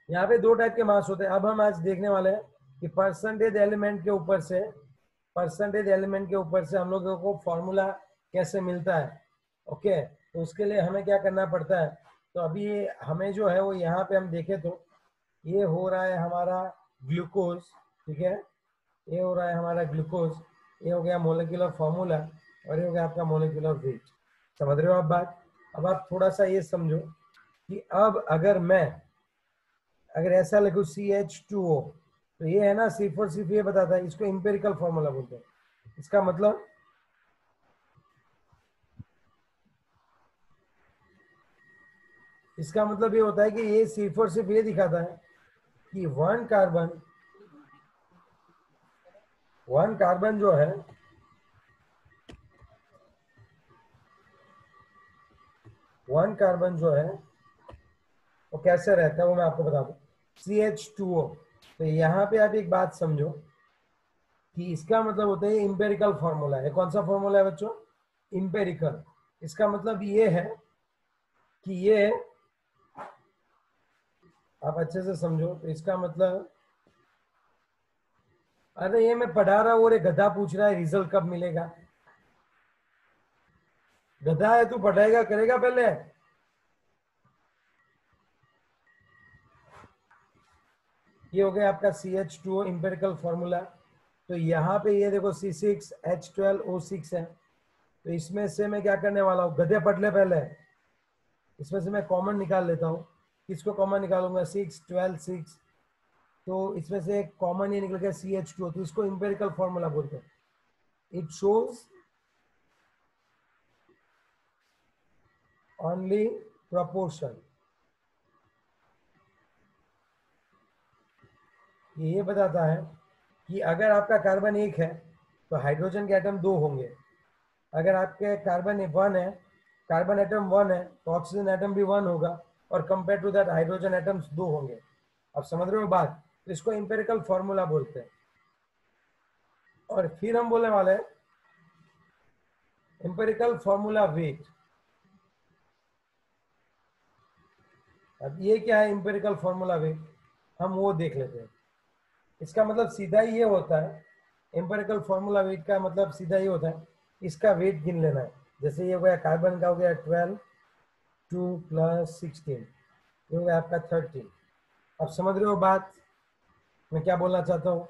यहाँ पे दो टाइप के मास होते हैं। अब हम आज देखने वाले हैं कि परसेंटेज एलिमेंट के ऊपर से हम लोगों को फॉर्मूला कैसे मिलता है। ओके, तो उसके लिए हमें क्या करना पड़ता है। तो अभी हमें जो है वो यहाँ पे हम देखें तो ये हो रहा है हमारा ग्लूकोज, ठीक है, ये हो रहा है हमारा ग्लूकोज, ये हो गया मोलिकुलर फॉर्मूला और ये हो गया आपका मोलिकुलर वेट। समझ रहे हो आप बात। अब आप थोड़ा सा ये समझो कि अब अगर ऐसा लिखूं CH2O, तो ये है ना सिर्फ और सिर्फ ये बताता है, इसको इंपेरिकल फॉर्मूला बोलते हैं। इसका मतलब ये होता है कि ये सिर्फ और सिर्फ ये दिखाता है कि वन कार्बन जो है वो कैसे रहता है, वो मैं आपको बता दूं। CH2O, तो यहाँ पे आप एक बात समझो कि इसका मतलब होता है इंपेरिकल फॉर्मूला है। कौन सा फॉर्मूला है बच्चों? इंपेरिकल। इसका मतलब ये है कि ये, आप अच्छे से समझो, तो इसका मतलब, अरे ये मैं पढ़ा रहा हूँ और ये गधा पूछ रहा है रिजल्ट कब मिलेगा। गधा है तू, पढ़ाएगा करेगा पहले। ये हो गया आपका CH2O इंपेरिकल फॉर्मूला। तो यहाँ पे ये देखो C6H12O6 है। तो इसमें से मैं क्या करने वाला हूँ, गधे पढ़ ले पहले, इसमें से मैं कॉमन निकाल लेता हूँ। किसको कॉमन निकालूंगा? 6 12 6, तो इसमें से एक कॉमन ये निकल गया CH2O, तो इसको इंपेरिकल फॉर्मूला बोलते हैं। It shows only proportion. ये बताता है कि अगर आपका कार्बन 1 है तो हाइड्रोजन के एटम 2 होंगे। अगर आपके कार्बन 1 है, कार्बन एटम 1 है, तो ऑक्सीजन एटम भी 1 होगा, और compare to that hydrogen atoms 2 होंगे। अब समझ रहे हो बात। तो इसको इंपेरिकल फॉर्मूला बोलते हैं। और फिर हम बोलने वाले हैं इंपेरिकल फॉर्मूला वेट। अब ये क्या है इंपेरिकल फॉर्मूला वेट, हम वो देख लेते हैं। इसका मतलब सीधा ही ये होता है, इंपेरिकल फॉर्मूला वेट का मतलब सीधा ही होता है, इसका वेट गिन लेना है। जैसे ये हो गया कार्बन का, हो गया 12, 2 + 16, ये हो गया आपका 13। अब समझ रहे हो बात मैं क्या बोलना चाहता हूँ।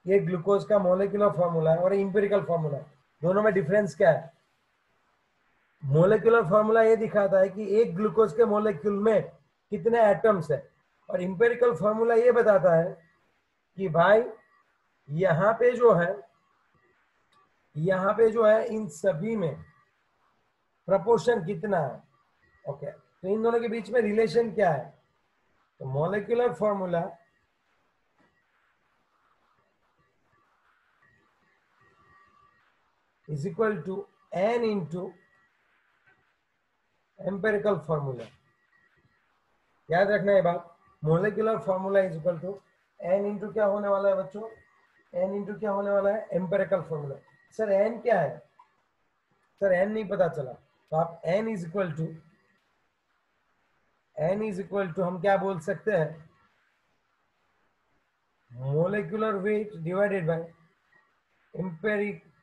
ये ग्लूकोज का मोलिकुलर फॉर्मूला है और इंपेरिकल फॉर्मूला है, दोनों में डिफरेंस क्या है? मोलिकुलर फॉर्मूला ये दिखाता है कि एक ग्लूकोज के मोलिक्यूल में कितने एटम्स है, और इंपेरिकल फॉर्मूला ये बताता है कि भाई यहाँ पे जो है इन सभी में प्रपोर्शन कितना है। ओके, तो इन दोनों के बीच में रिलेशन क्या है? तो molecular formula is equal to N into empirical formula. याद रखना है बात, molecular formula is equal to N into क्या होने वाला है बच्चों? N इंटू क्या होने वाला है? Empirical formula. सर N क्या है? सर N नहीं पता चला, तो आप N इज इक्वल टू हम क्या बोल सकते हैं? Molecular weight divided by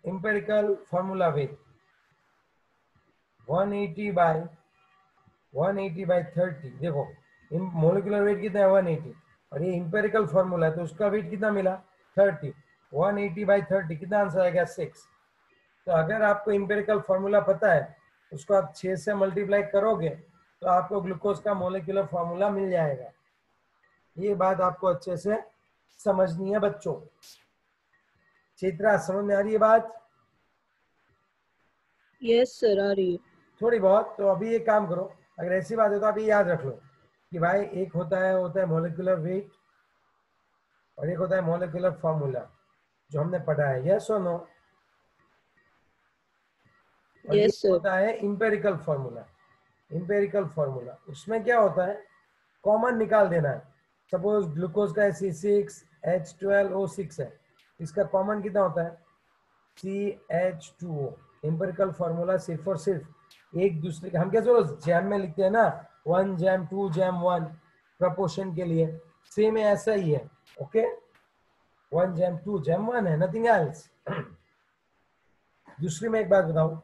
empirical formula weight, 180 by 30। देखो मोलिकुलर वेट कितना है? 180, और ये इंपेरिकल फॉर्मूला है तो उसका वेट कितना मिला? 30। 180 by 30 कितना आंसर आएगा? 6। तो अगर आपको इंपेरिकल फॉर्मूला पता है, उसको आप 6 से मल्टीप्लाई करोगे तो आपको ग्लूकोज का मोलिकुलर फॉर्मूला मिल जाएगा। ये बात आपको अच्छे से समझनी है बच्चों। चित्रा समझ में आ रही है बात? यस सर, आ रही है थोड़ी बहुत। तो अभी एक काम करो, अगर ऐसी बात है तो आप ये याद रख लो कि भाई एक होता है मोलिकुलर वेट, और एक होता है मोलिकुलर फॉर्मूला जो हमने पढ़ा है, यस और नो। और ये यस सर। होता है इंपेरिकल फॉर्मूला। उसमें क्या होता है, कॉमन निकाल देना है। सपोज ग्लूकोज का C6H12O6 है, इसका कॉमन कितना होता है? CH2O। इंपेरिकल फॉर्मूला सिर्फ और सिर्फ एक दूसरे का, हम कैसे जैम में लिखते हैं ना, 1 जैम 2 जैम 1 प्रपोर्शन के लिए, सेम है, ऐसा ही है। ओके, 1 जैम 2 जैम 1 है, नथिंग एल्स। दूसरी मैं एक बात बताऊं,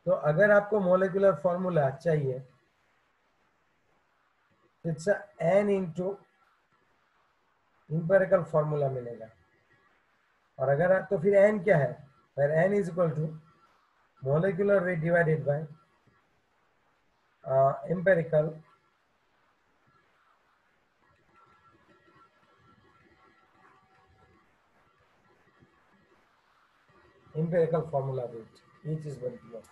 तो अगर आपको मोलिकुलर फॉर्मूला चाहिए, it's n into empirical formula मिलेगा। और अगर तो फिर n क्या है, फिर n is equal to molecular weight divided by empirical formula weight, ये चीज बनती है।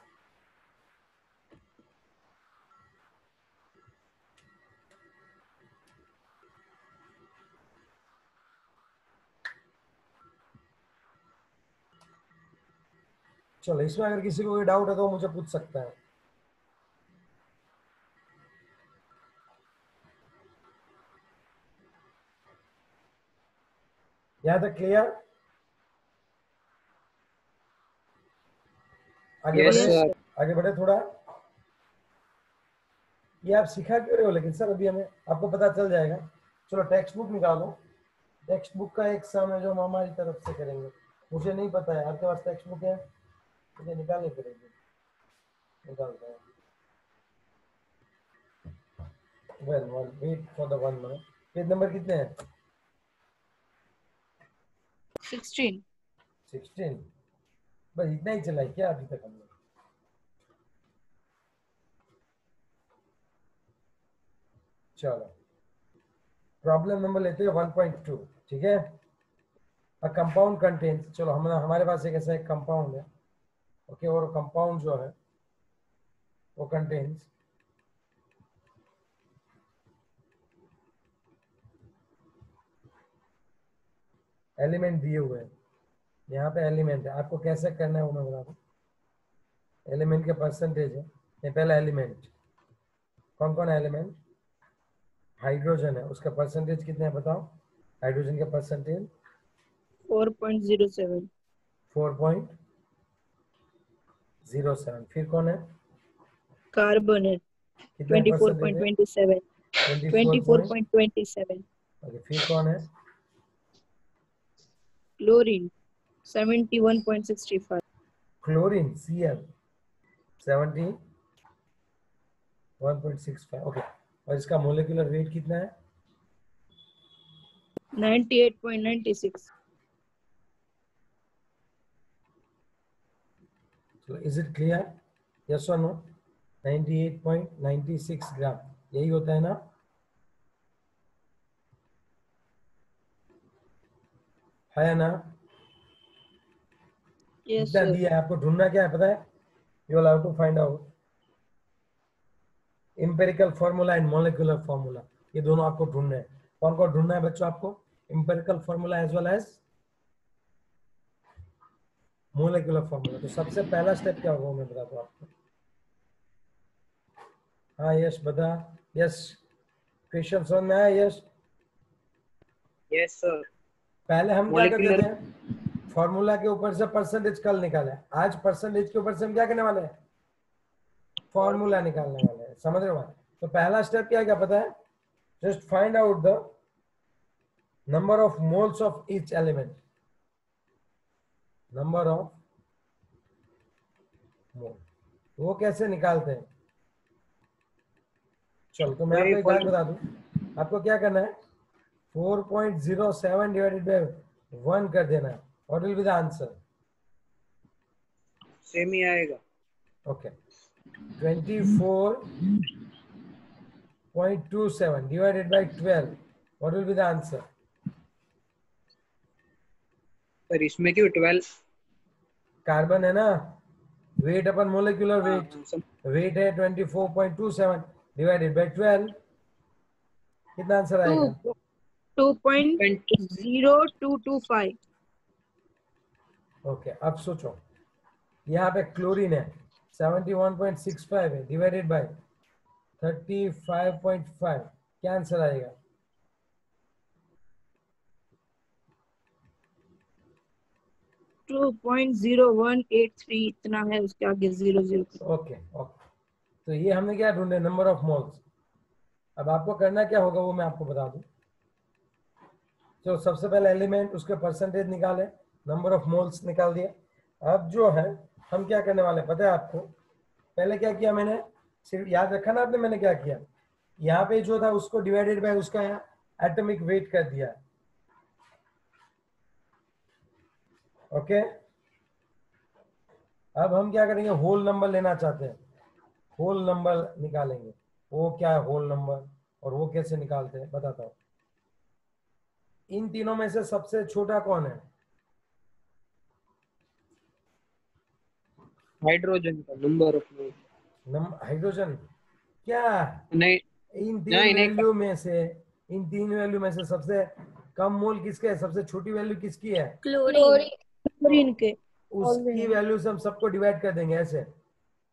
चलो, इसमें अगर किसी को कोई डाउट है तो मुझे पूछ सकता है। यहाँ तक क्लियर? आगे Yes, बढ़े, sir. आगे बढ़े थोड़ा। ये आप सिखा क्यों रहे हो लेकिन सर? अभी हमें आपको पता चल जाएगा। चलो टेक्स्ट बुक निकालो। टेक्स्ट बुक का एक सम है जो हम हमारी तरफ से करेंगे। मुझे नहीं पता है, आपके पास टेक्स्ट बुक है? मुझे निकालनी पड़ेगी, निकालते हैं। Wait for the 1 minute. Page number कितने हैं? 16। 16। बस इतना ही चला है क्या अभी तक हमने? चलो, प्रॉब्लम नंबर लेते हैं 1.2। ठीक है, अ कंपाउंड कंटेन्स, चलो हम हमारे पास एक ऐसा एक कंपाउंड है। ओके, और कंपाउंड जो है वो कंटेन्स एलिमेंट दिए हुए हैं। यहाँ पे एलिमेंट है, आपको कैसे करना है वो मैं बता दूँ। एलिमेंट के परसेंटेज है। ये पहला एलिमेंट, कौन कौन है एलिमेंट? हाइड्रोजन है, उसका परसेंटेज कितने हैं बताओ? हाइड्रोजन का परसेंटेज 4.07। 4.07। फिर कौन है? कार्बन है कितने परसेंटेज है? 24.27। 24 24.27। ओके, फिर कौन है? क्लोरीन 71.65। Chlorine Cl 71.65। ओके, और इसका मोलिकुलर वेट कितना है? 98.96। So is it clear? Yes or no? 98.96 ग्राम, यही होता है ना? है ना? यस इतना सर। दिया है, आपको ढूंढना क्या है पता है? You will have to find out empirical formula and molecular formula. ये दोनों आपको ढूंढना है। कौन कौन ढूंढना है बच्चों आपको? Empirical formula as well as molecular formula. तो सबसे पहला स्टेप क्या होगा वो मैं बताता हूँ आपको। हाँ यश बता। यश, क्वेश्चन समझ में आया यश? Yes, sir. पहले हम क्या करते Molecular. थे? फॉर्मूला के ऊपर से परसेंटेज कल निकाला है, आज परसेंटेज के ऊपर से हम क्या करने वाले हैं? फॉर्मूला निकालने वाले हैं। समझ रहे हो? तो पहला स्टेप क्या क्या पता है? Just find out the number of moles of each element. Number of mole, वो कैसे निकालते हैं? चलो, तो मैं आपको एक बात बता दूं, आपको क्या करना है? 4.07 डिवाइडेड बाय 1 कर देना है। What will be the answer? Same ही आएगा. Okay, 24.27 divided by 12. What will be the answer? पर इसमें क्यों 12? कार्बन है ना, वेट अपन मोलिकुलर हाँ वेट, हाँ सब. वेट है 24.27 डिवाइडेड बाय 12। कितना आंसर आएगा? 2.0225। ओके, अब सोचो, यहाँ पे क्लोरीन है 71.65 है डिवाइडेड बाय 35.5, क्या आंसर आएगा? 2.0183 इतना है, उसके आगे 00। ओके ओके, तो ये हमने क्या ढूंढे? Number of moles. अब आपको करना क्या होगा वो मैं आपको बता दूं। तो सबसे पहले एलिमेंट, उसके परसेंटेज निकाले, नंबर ऑफ मोल्स निकाल दिया। अब जो है हम क्या करने वाले पता है आपको? पहले क्या किया मैंने, सिर्फ याद रखा ना आपने मैंने क्या किया, यहाँ पे जो था उसको डिवाइडेड बाय उसका एटॉमिक वेट कर दिया। ओके, अब हम क्या करेंगे, होल नंबर लेना चाहते हैं, होल नंबर निकालेंगे। वो क्या है होल नंबर, और वो कैसे निकालते हैं बताता हूँ। इन तीनों में से सबसे छोटा कौन है? हाइड्रोजन का नंबर ऑफ मोल। हाइड्रोजन। क्या नहीं इन तीन नहीं नहीं, वैल्यू में से, इन तीन वैल्यू में से सबसे कम मोल किसके है, सबसे छोटी वैल्यू किसकी है? क्लोरीन। क्लोरीन के। उसकी वैल्यू से हम सबको डिवाइड कर देंगे ऐसे,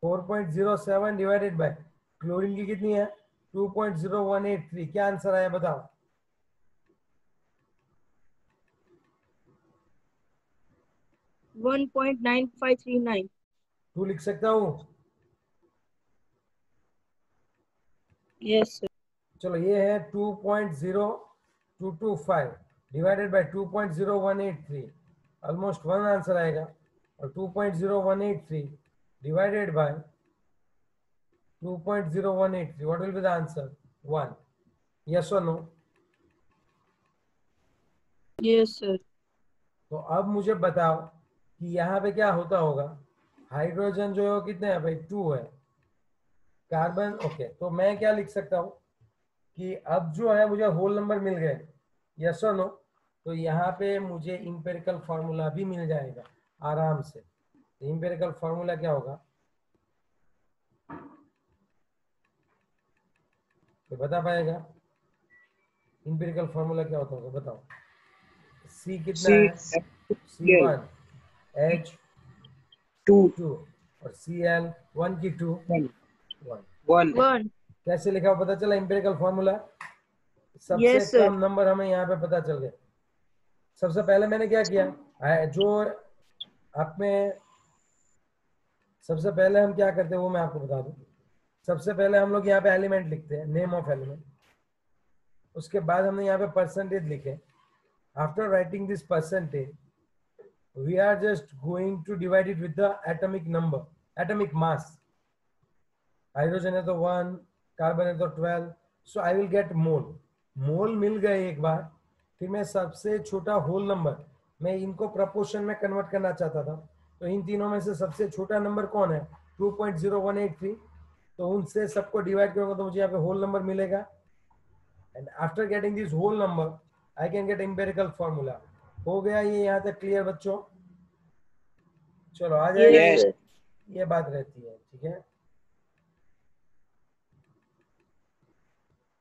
4.07 डिवाइडेड बाय क्लोरीन की कितनी है, 2.0183। क्या आंसर आया बताओ? वन 1.9539। तू लिख सकता हूँ? Yes sir. चलो ये है 2.0225 divided by 2.0183, almost one answer आएगा। और 2.0183 divided by 2.0183, what will be the answer? 1। Yes और नो? Yes sir. तो अब मुझे बताओ कि यहाँ पे क्या होता होगा। हाइड्रोजन जो है कितने है भाई, 2 है। कार्बन, ओके, तो मैं क्या लिख सकता हूँ कि अब जो है मुझे होल नंबर मिल गए, यस और नो? तो यहाँ पे मुझे इंपेरिकल फार्मूला भी मिल जाएगा आराम से। इंपेरिकल फार्मूला क्या होगा तो बता पाएगा? इंपेरिकल फार्मूला क्या होता होगा बताओ? सी कितना है? C1 टू H2 और Cl 1 की 2 1। वन। वन। कैसे लिखा हो पता चला इंपेरिकल फार्मूला? सबसे यस सर। कम नंबर हमें यहाँ पे पता चल गया। सबसे पहले मैंने क्या किया, जो आप में सबसे पहले हम क्या करते हैं वो मैं आपको बता दूं। सबसे पहले हम लोग यहाँ पे एलिमेंट लिखते हैं, नेम ऑफ एलिमेंट। उसके बाद हमने यहाँ पे परसेंटेज लिखे। After writing this percentage we are just going to divide it with the atomic number, atomic mass. Hydrogen है तो 1, कार्बन है तो 12, सो आई विल गेट मोल। मोल मिल गए एक बार, फिर मैं सबसे छोटा होल नंबर, मैं इनको प्रपोर्शन में कन्वर्ट करना चाहता था। तो इन तीनों में से सबसे छोटा नंबर कौन है, 2.0183। तो उनसे सबको डिवाइड करूंगा तो मुझे यहाँ पे होल नंबर मिलेगा। And after getting this whole number I can get empirical formula. हो गया ये यहाँ तक क्लियर बच्चों? चलो आ जाएगा यस। ये बात रहती है, ठीक है।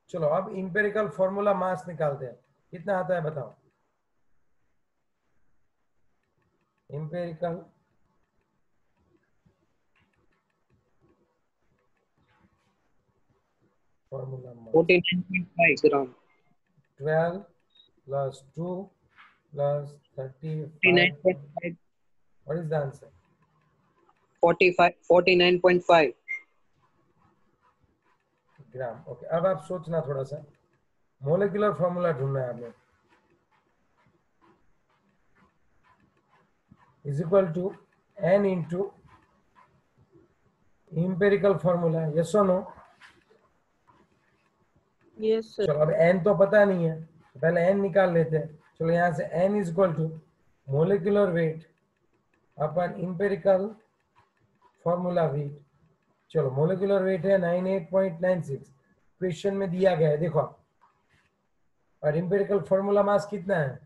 चलो अब इंपेरिकल फॉर्मूला मास निकालते हैं, कितना आता है बताओ? Empirical formula mass 49.5 gram. 12 plus 2 plus 35, 49.5। what is the answer? 49.5 gram. Okay, अब आप सोचना थोड़ा सा, मोलिकुलर फॉर्मूला ढूंढना है आपने। Is equal to n into empirical formula, yes और नो? Yes sir. चलो अब n तो पता नहीं है, तो पहले n निकाल लेते हैं। चलो यहाँ से n is equal to molecular weight upon empirical formula वी। चलो मोलिकुलर वेट है 98.96, क्वेश्चन में दिया गया है देखो। और इंपेरिकल फॉर्मूला मास कितना है?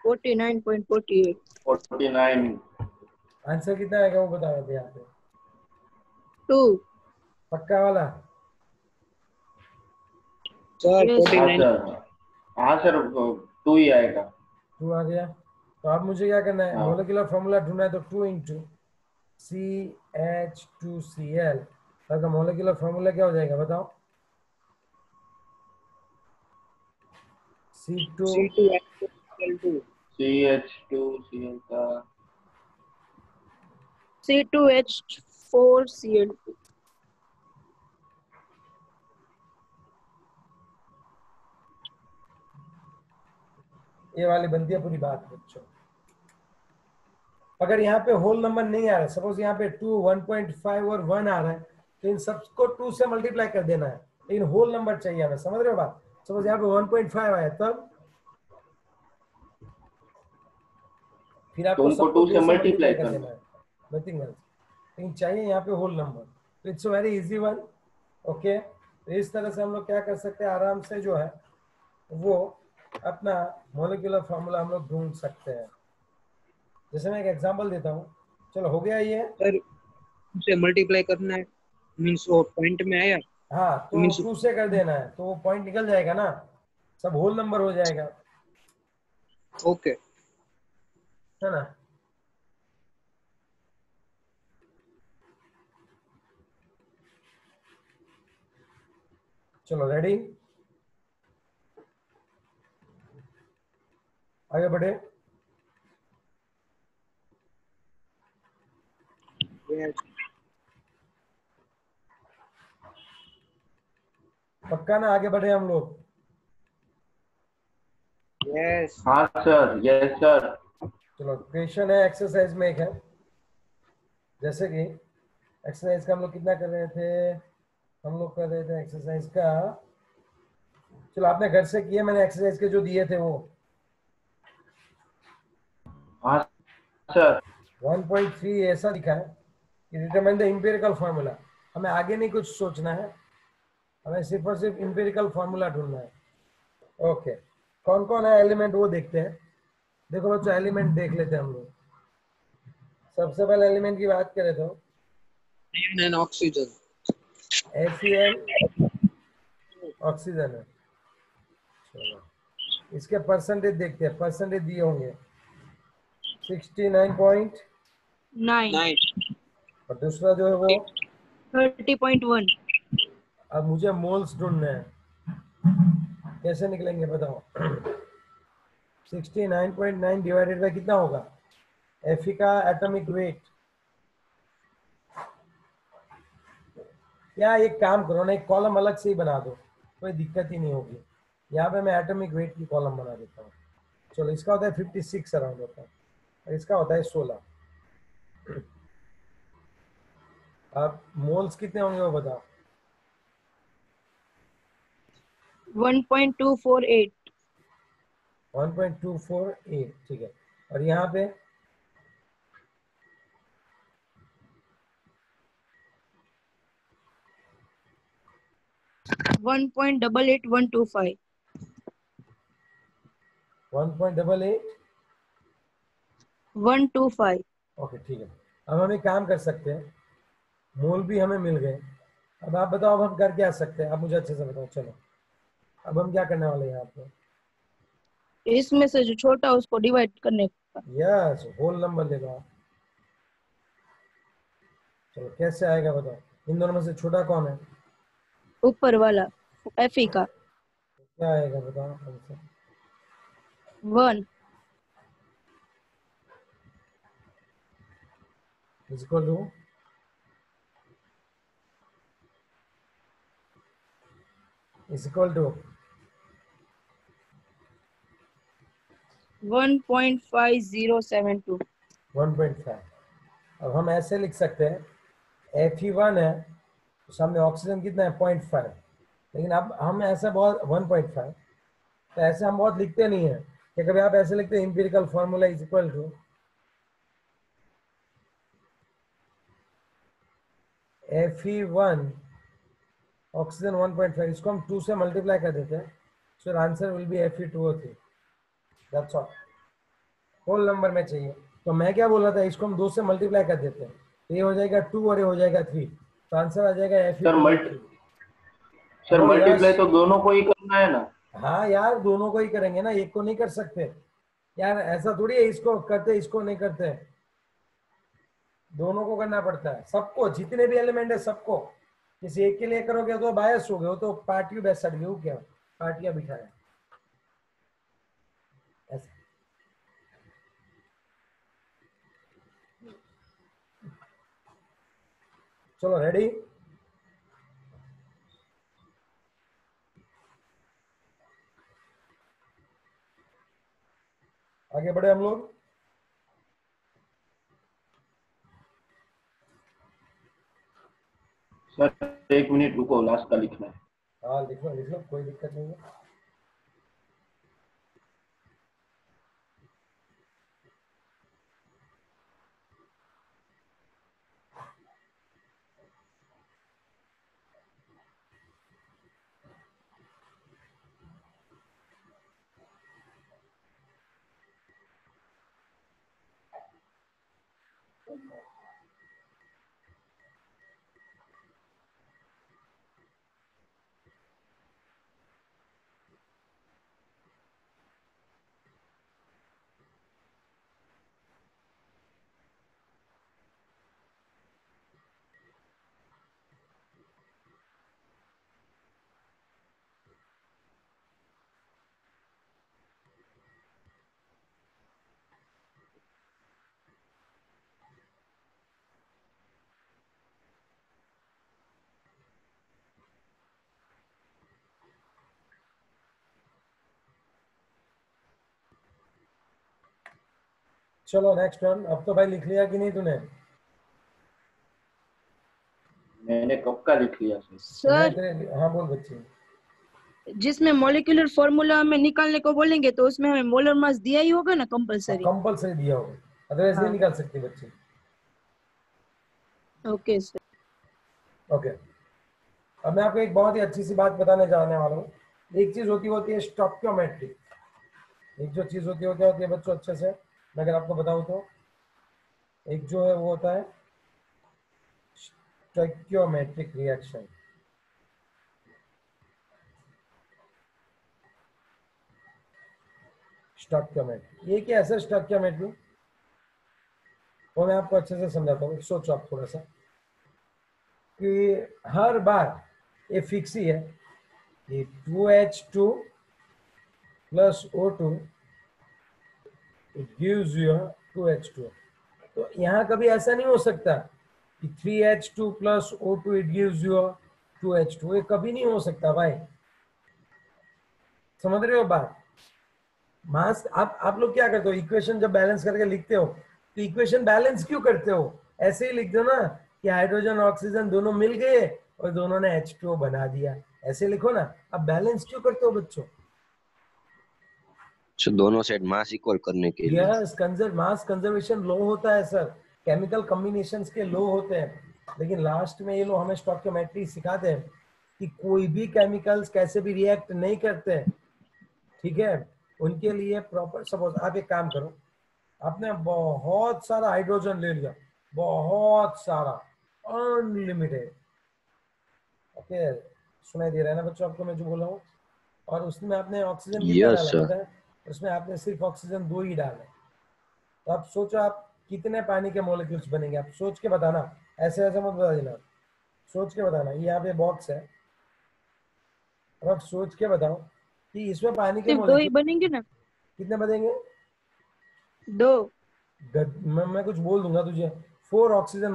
49.48। 49। आंसर कितना आएगा वो बताओ अभी यहाँ पे, 2। पक्का वाला? सर। यस। 49। हाँ सर 2 ही आएगा। 2 आ गया। तो अब मुझे क्या करना है, हाँ। मोलिकुलर फॉर्मूला ढूंढना है, तो 2 इंटू CH2Cl का मोलिकुलर फॉर्मूला क्या हो जाएगा बताओ? C2 C2H2Cl2। CH2Cl का C2H4Cl2। ये वाली बनती है पूरी बात बच्चों। अगर यहाँ पे होल नंबर नहीं आ रहा, सपोज यहाँ पे 2, 1.5 और 1 आ रहा है, तो इन सबको 2 से मल्टीप्लाई कर देना है, लेकिन होल नंबर चाहिए हमें, समझ रहे हो बात। सपोज यहाँ पे 1.5 आया, तब फिर आपको तुमको सबको 2 से 2 से मल्टीप्लाई मल्टीप्लाई कर करना। देना है, नथिंग एल्स। लेकिन चाहिए यहाँ पे होल नंबर, तो it's very easy one. Okay, तो इस तरह से हम लोग क्या कर सकते हैं, आराम से जो है वो अपना मॉलिक्यूलर फार्मूला हम लोग ढूंढ सकते हैं। जैसे मैं एक एग्जांपल देता हूँ, चलो हो गया ये। सर उसे मल्टीप्लाई करना है, मीन्स वो पॉइंट में आया हाँ, तो मीन्स 2 से कर देना है, तो वो पॉइंट निकल जाएगा ना, सब होल नंबर हो जाएगा, ओके। है ना। चलो रेडी, आगे बढ़े। यस पक्का ना, आगे बढ़े हम लोग। यस हाँ सर, यस सर। चलो क्वेश्चन है एक्सरसाइज में एक है, जैसे कि एक्सरसाइज का हम लोग कितना कर रहे थे, हम लोग कर रहे थे एक्सरसाइज का, चलो आपने घर से किए, मैंने एक्सरसाइज के जो दिए थे वो हाँ सर। 1.3 ऐसा लिखा है कि डिटरमाइन द इंपेरिकल फार्मूला। हमें आगे नहीं कुछ सोचना है, हमें सिर्फ और सिर्फ इंपेरिकल फार्मूला ढूंढना है। ओके, कौन कौन है एलिमेंट वो देखते हैं। देखो बच्चों, एलिमेंट देख लेते हैं हम लोग। सबसे पहले एलिमेंट की बात करें तो एंड ऑक्सीजन। FeN ऑक्सीजन है। चलो इसके परसेंटेज देखते हैं, परसेंटेज दिए होंगे 69 9 9 और दूसरा जो है वो, 30.1 अब मुझे मोल्स ढूंढने हैं, कैसे निकलेंगे बताओ। 69.9 डिवाइडेड बाय कितना होगा, Fe का एटॉमिक वेट। या एक काम करो ना, एक कॉलम अलग से ही बना दो, कोई दिक्कत ही नहीं होगी। यहाँ पे मैं एटॉमिक वेट की कॉलम बना देता हूँ। चलो इसका होता है 56 अराउंड होता है, और इसका होता है 16। अब मोल्स कितने होंगे वो बताओ। 1.248 1.248, ठीक है। और यहाँ पे 1.88125 1.88, 125 ओके ठीक है। अब हम एक काम कर सकते हैं, मोल भी हमें मिल गए। अब आप बताओ, अब हम कर क्या सकते हैं, आप मुझे अच्छे से बताओ। चलो अब हम क्या करने वाले हैं यहाँ पे, इसमें से जो छोटा उसको डिवाइड करने का। यस, होल नंबर लेगा आप। चलो कैसे आएगा बताओ, इन दोनों में से छोटा कौन है, ऊपर वाला Fe का क्या आएगा बताओ answer. 1 is equal to, is equal to 1.5072 1.5। अब हम ऐसे लिख सकते हैं Fe1 है, तो सामने ऑक्सीजन कितना है 0.5, लेकिन अब हम ऐसा बहुत 1.5, तो ऐसे हम बहुत लिखते नहीं है कि कभी आप ऐसे लिखते हैं empirical formula is equal to Fe1 oxygen 1.5, इसको हम 2 से मल्टीप्लाई कर देते हैं, so answer will be Fe2O3, that's all. Whole number में चाहिए, तो मैं क्या बोल रहा था, इसको हम 2 से मल्टीप्लाई कर देते हैं, तो ये हो जाएगा 2 और ये हो जाएगा 3, तो आंसर आ जाएगा Fe2O3। सर हेलो यश, मल्टीप्लाई तो दोनों को ही करना है ना। हाँ यार दोनों को ही करेंगे ना, एक को नहीं कर सकते यार, ऐसा थोड़ी है इसको करते इसको नहीं करते, दोनों को करना पड़ता है, सबको, जितने भी एलिमेंट है सबको। किसी एक के लिए करोगे तो बायस हो गए, वो तो पार्टी बैठ सट गए, क्या पार्टियां बिठाए ऐसा। चलो रेडी, आगे बढ़े हम लोग। सर 1 मिनट रुको, लास्ट का लिखना है। हाँ लिख लो, कोई दिक्कत नहीं है। चलो नेक्स्ट वन। अब तो भाई लिख लिया कि नहीं तूने? मैंने कब का लिख लिया सर। सर हाँ बोल बच्चे। जिसमें मॉलिक्यूलर फॉर्मूला में निकालने को बोलेंगे तो उसमें हमें मोलर मास दिया ही होगा ना कंपलसरी? कंपलसरी दिया होगा, अदरवाइज नहीं हाँ। निकाल सकते बच्चे। Okay sir. ओके, अब मैं आपको एक बहुत ही अच्छी सी बात बताने जाने वाला हूँ। एक चीज होती है स्टोइकियोमेट्री। एक जो चीज होती है वो क्या होती है बच्चों, अच्छे से मैं अगर आपको बताऊं तो, एक जो है वो होता है स्टोइकियोमेट्रिक रिएक्शन। स्टोइकियोमेट्री ये क्या है सर? स्टोइकियोमेट्री वो मैं आपको अच्छे से समझाता हूँ, सोचो आप थोड़ा सा कि हर बार ये फिक्स ही है कि 2H2 plus O2 it gives you 2H2। तो यहाँ कभी ऐसा नहीं हो सकता कि 3H2 plus O2 it gives you 2H2, ये कभी नहीं हो सकता भाई। समझ रहे हो बात? मास आप लोग क्या करते हो, इक्वेशन जब बैलेंस करके लिखते हो तो इक्वेशन बैलेंस क्यों करते हो? ऐसे ही लिख दो ना कि हाइड्रोजन ऑक्सीजन दोनों मिल गए और दोनों ने H2O बना दिया, ऐसे लिखो ना। अब बैलेंस क्यों करते हो बच्चों? दोनों साइड मास इक्वल करने के लिए। यस, मास कंजर्वेशन लॉ होता है सर, केमिकल कॉम्बिनेशंस के लॉ होते हैं। लेकिन लास्ट में ये लोग हमें स्टोइकियोमेट्री सिखाते हैं कि कोई भी केमिकल्स कैसे भी रिएक्ट नहीं करते हैं, ठीक है? उनके लिए प्रॉपर, सपोज आप एक काम करो, आपने बहुत सारा हाइड्रोजन ले लिया, बहुत सारा, अनलिमिटेड, ओके? सुनाई दे रहा है ना बच्चों आपको मैं जो बोल रहा हूँ? और उसमें आपने ऑक्सीजन कितना यस डाला सर। पता है? उसमें आपने सिर्फ ऑक्सीजन 2 ही डाले। तो आप सोचो आप कितने पानी के मॉलिक्यूल्स बनेंगे, आप सोच के बताना, ऐसे ऐसे मत बता देना, सोच के बताना। ये यहाँ पे बॉक्स है, अब आप सोच के बताओ कि इसमें पानी के सिर्फ 2 ही मॉलिक्यूल बनेंगे ना? कितने बनेंगे? 2। मैं कुछ बोल दूंगा तुझे, 4 ऑक्सीजन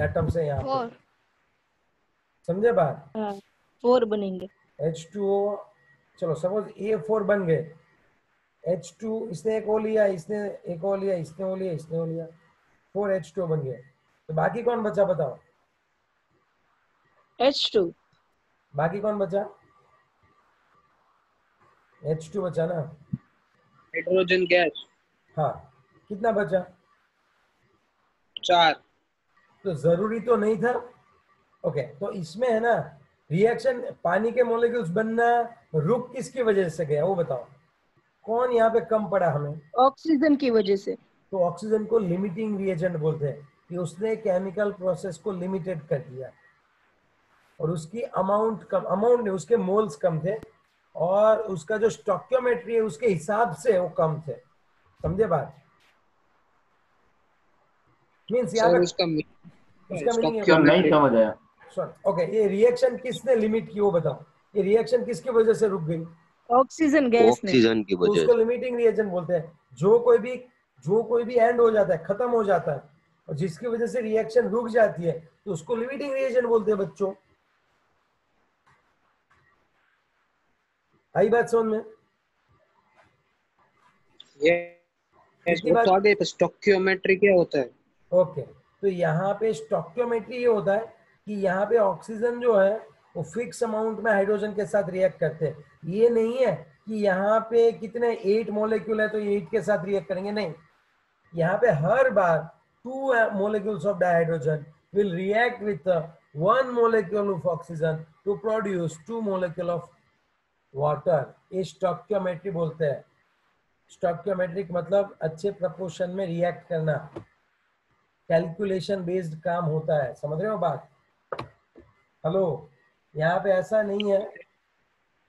एटम्स है यहाँ पे, 4। समझे बात? हाँ 4 बनेंगे। H2O, चलो सपोज A4 बन गए, H2 इसने एक और लिया, इसने एक और लिया, इसने और लिया, इसने और लिया, 4 H2O बन गए। तो बाकी कौन बचा बताओ? H2। बाकी कौन बचा? H2 बचा ना? हाइड्रोजन गैस हाँ, कितना बचा? 4। तो जरूरी तो नहीं था। ओके, तो इसमें है ना रिएक्शन, पानी के मॉलिक्यूल्स बनना रुक किसकी वजह से गया वो बताओ? कौन यहाँ पे कम पड़ा हमें? ऑक्सीजन की वजह से। तो ऑक्सीजन को लिमिटिंग रिएजेंट बोलते हैं कि उसने केमिकल प्रोसेस को लिमिटेड कर दिया और उसकी अमाउंट कम, अमाउंट नहीं उसके मोल्स कम थे और उसका जो स्टोइकियोमेट्री है उसके हिसाब से वो कम थे। समझे बात? मींस यहाँ सर पे उसका मीनिंग है, सर नहीं स्टोइकियोमेट्री समझ आया। ओके, ये रिएक्शन किसने लिमिट की वो बताओ? ये रिएक्शन किसकी वजह से रुक गई? ऑक्सीजन गैस ने। ऑक्सीजन की तो वजह उसको से। लिमिटिंग रिएजेंट बोलते हैं। जो कोई भी एंड हो जाता है, खत्म हो जाता है और जिसकी वजह से रिएक्शन रुक जाती है तो उसको लिमिटिंग रिएजेंट बोलते हैं बच्चों। आई बात समझ में? ये कितनी वो बार? तो आगे तो स्टोकियोमेट्री क्या होता है? ओके, तो यहाँ पे स्टोकियोमेट्री ये होता है कि यहाँ पे ऑक्सीजन जो है वो फिक्स अमाउंट में हाइड्रोजन के साथ रिएक्ट करते हैं। ये नहीं है कि यहाँ पे कितने 8 मोलेक्यूल है तो ये 8 के साथ रिएक्ट करेंगे, नहीं। यहाँ पे हर बार 2 molecules of dihydrogen will react with 1 molecule of oxygen to produce 2 molecule of water। ये स्टोकियोमेट्री बोलते हैं। स्टोकियोमेट्रिक मतलब अच्छे प्रपोर्शन में रिएक्ट करना, कैलकुलेशन बेस्ड काम होता है। समझ रहे हो बात? हेलो, यहाँ पे ऐसा नहीं है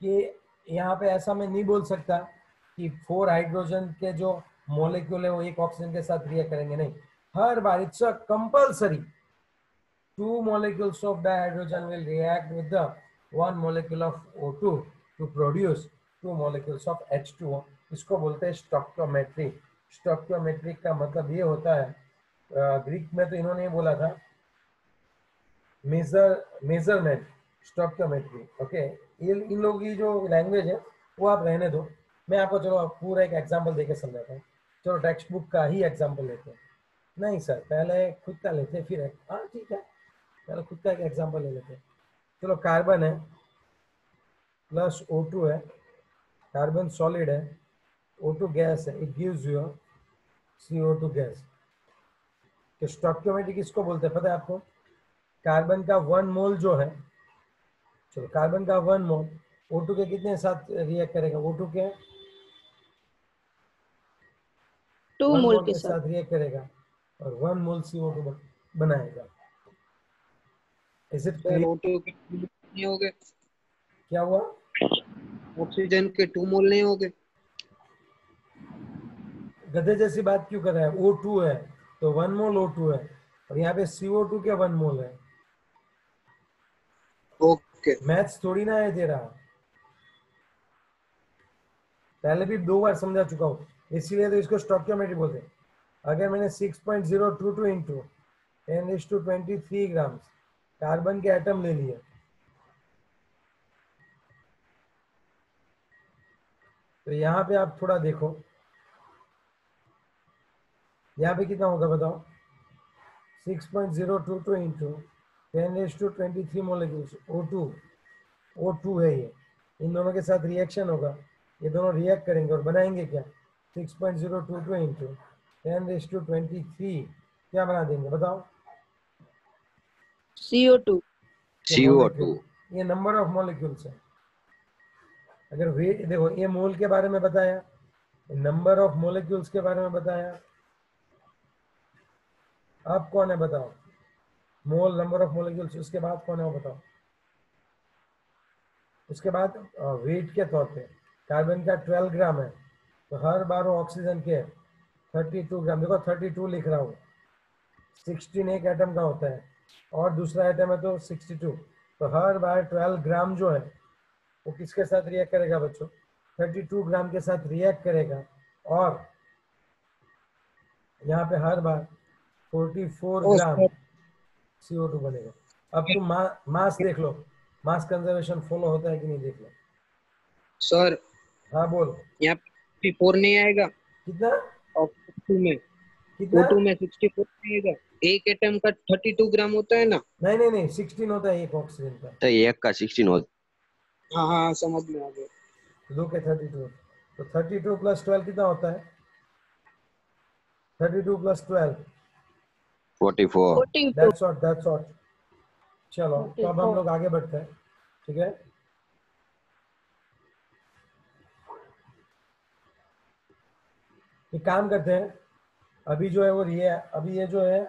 कि यहाँ पे ऐसा मैं नहीं बोल सकता कि 4 हाइड्रोजन के जो मोलेक्यूल है वो एक ऑक्सीजन के साथ रिएक्ट करेंगे, नहीं। हर बार it's a compulsory 2 molecules of dihydrogen will react with the 1 molecule of O2 to produce 2 molecules of H2O। इसको बोलते हैं स्टोकियोमेट्री। स्टोकियोमेट्री का मतलब ये होता है, ग्रीक में तो इन्होंने बोला था मेजरमेंट, स्टोकियोमेट्री। ओके, इन लोगों की जो लैंग्वेज है वो आप रहने दो, मैं आपको चलो पूरा एक एग्जांपल देके समझाता हूँ। चलो टेक्स्ट बुक का ही एग्जांपल लेते हैं। नहीं सर, पहले खुद का लेते हैं फिर हाँ ठीक है, पहले खुद का एक एग्जांपल ले लेते हैं। चलो कार्बन है प्लस O2 है, कार्बन सॉलिड है, O2 गैस है, it gives you CO2 gas. तो स्टोकियोमेट्री किसको बोलते हैं पता है आपको? कार्बन का 1 मोल जो है, चलो कार्बन का 1 मोल O2 के कितने साथ रिएक्ट करेगा? O2 के 2 1 मोल मोल के के साथ। साथ रिएक्ट करेगा और 1 मोल CO2 बनाएगा। Is it sir clear? O2 के 2 मोल नहीं हो गए? क्या हुआ? ऑक्सीजन के 2 मोल नहीं हो गए? गधे जैसी बात क्यों कर रहा है? O2 है तो 1 मोल O2 है और यहाँ पे CO2 के 1 मोल है। ओके मैथ्स थोड़ी ना है तेरा, पहले भी 2 बार समझा चुका हूँ, इसीलिए तो इसको स्टोकियोमेट्री बोलते हैं। अगर मैंने 6.022 इंटू 10⁻23 ग्राम कार्बन के एटम ले लिए, तो यहाँ पे आप थोड़ा देखो, यहाँ पे कितना होगा बताओ? 6.022 इंटू 10⁻23 मोलेक्यूल्स O2 है ये, इन दोनों के साथ रिएक्शन होगा, ये दोनों रिएक्ट करेंगे और बनाएंगे क्या? 6.022 इंटू 10⁻23 क्या बना देंगे बताओ? CO2। ये CO2 ये नंबर ऑफ मॉलिक्यूल्स है। अगर वेट देखो, ये मोल के बारे में बताया, नंबर ऑफ मॉलिक्यूल्स के बारे में बताया, अब कौन है बताओ? मोल, नंबर ऑफ मॉलिक्यूल्स, उसके बाद कौन है वो बताओ? उसके बाद वेट के तौर पे कार्बन का 12 ग्राम है तो हर बार ऑक्सीजन के 32 ग्राम। देखो 32 लिख रहा हूँ, 16 एक एटम का होता है और दूसरा एटम है तो 62, तो हर बार 12 ग्राम जो है वो किसके साथ रिएक्ट करेगा बच्चों? 32 ग्राम के साथ रिएक्ट करेगा और यहाँ पे हर बार 44 ओ ग्राम सर CO2 बनेगा। अब तुम मास देख लो, मास कंजर्वेशन फॉलो होता है कि नहीं देख लो। सर हाँ बोल, यहाँ पे 64 नहीं आएगा? कितना और O2 में कितना? O2 में 64 नहीं आएगा? एक एटम का 32 ग्राम होता है ना? नहीं नहीं नहीं, 16 होता है एक ऑक्सीजन का। तो एक का 16 होता हाँ हाँ समझ में आ गया। दो के 32, तो 32 प्लस 12 कितना होता है? 32 प्लस 12, 44 14 दैट्स ऑट। चलो तो अब हम 44। लोग आगे बढ़ते हैं, ठीक है। एक काम करते हैं, अभी जो है वो अभी ये जो है